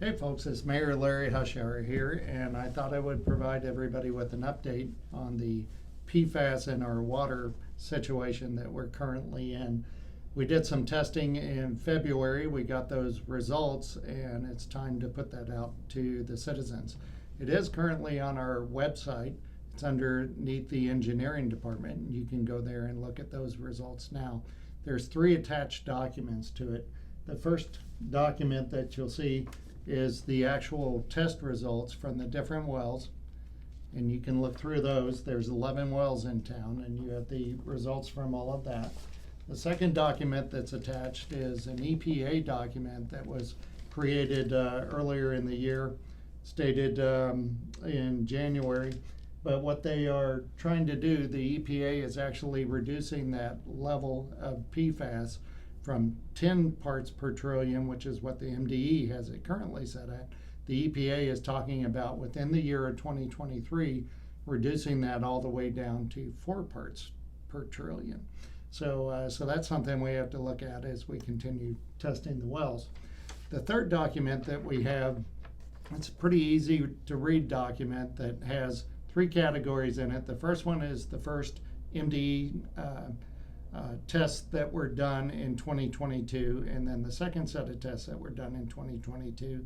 Hey folks, it's Mayor Larry Hushauer here, and I thought I would provide everybody with an update on the PFAS in our water situation that we're currently in. We did some testing in February, we got those results, and it's time to put that out to the citizens. It is currently on our website. It's underneath the engineering department. You can go there and look at those results now. There's 3 attached documents to it. The first document that you'll see is the actual test results from the different wells, and you can look through those. There's 11 wells in town, and you have the results from all of that. The second document that's attached is an EPA document that was created earlier in the year, stated in January. But what they are trying to do, the EPA is actually reducing that level of PFAS from 10 parts per trillion, which is what the MDE has it currently set at. The EPA is talking about within the year of 2023, reducing that all the way down to 4 parts per trillion. So that's something we have to look at as we continue testing the wells. The third document that we have, it's a pretty easy to read document that has 3 categories in it. The first one is the first MDE tests that were done in 2022, and then the second set of tests that were done in 2022,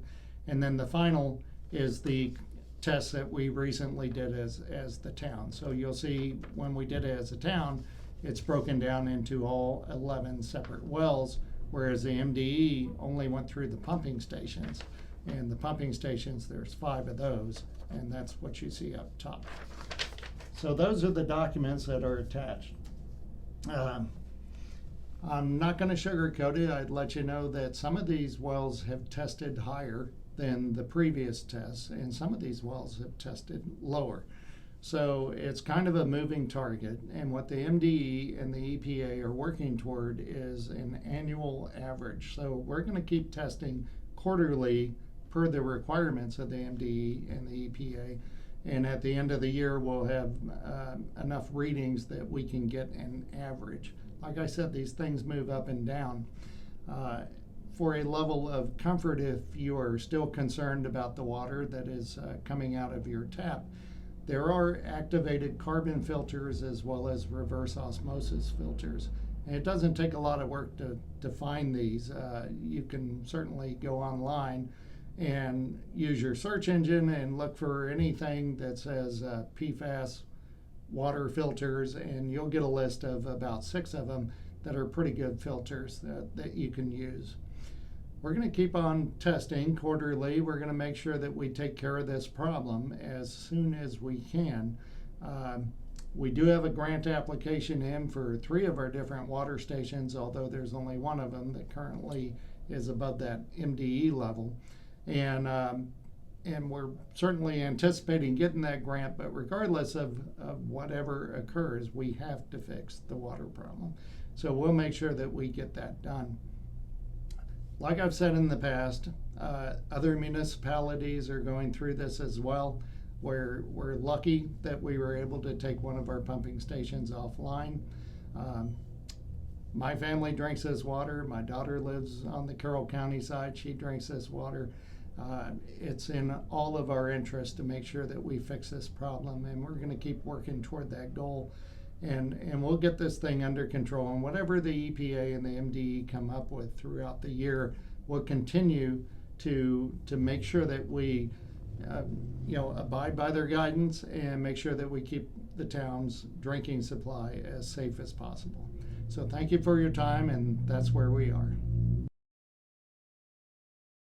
and then the final is the tests that we recently did as the town. So you'll see when we did it as a town, it's broken down into all 11 separate wells, whereas the MDE only went through the pumping stations, and the pumping stations, there's 5 of those, and that's what you see up top. So those are the documents that are attached. I'm not going to sugarcoat it. I'd let you know that some of these wells have tested higher than the previous tests, and some of these wells have tested lower. So it's kind of a moving target, and what the MDE and the EPA are working toward is an annual average. So we're going to keep testing quarterly per the requirements of the MDE and the EPA. And at the end of the year, we'll have enough readings that we can get an average. Like I said, these things move up and down. For a level of comfort, if you are still concerned about the water that is coming out of your tap, there are activated carbon filters as well as reverse osmosis filters. And it doesn't take a lot of work to find these. You can certainly go online and use your search engine and look for anything that says PFAS water filters, and you'll get a list of about 6 of them that are pretty good filters that you can use. We're going to keep on testing quarterly. We're going to make sure that we take care of this problem as soon as we can. We do have a grant application in for 3 of our different water stations, although there's only 1 of them that currently is above that MDE level. And we're certainly anticipating getting that grant, but regardless of whatever occurs, we have to fix the water problem. So we'll make sure that we get that done. Like I've said in the past, other municipalities are going through this as well. We're lucky that we were able to take one of our pumping stations offline. My family drinks this water. My daughter lives on the Carroll County side. She drinks this water. It's in all of our interest to make sure that we fix this problem, and we're going to keep working toward that goal, and we'll get this thing under control. And whatever the EPA and the MDE come up with throughout the year, we'll continue to make sure that we abide by their guidance and make sure that we keep the town's drinking supply as safe as possible. So thank you for your time, and that's where we are.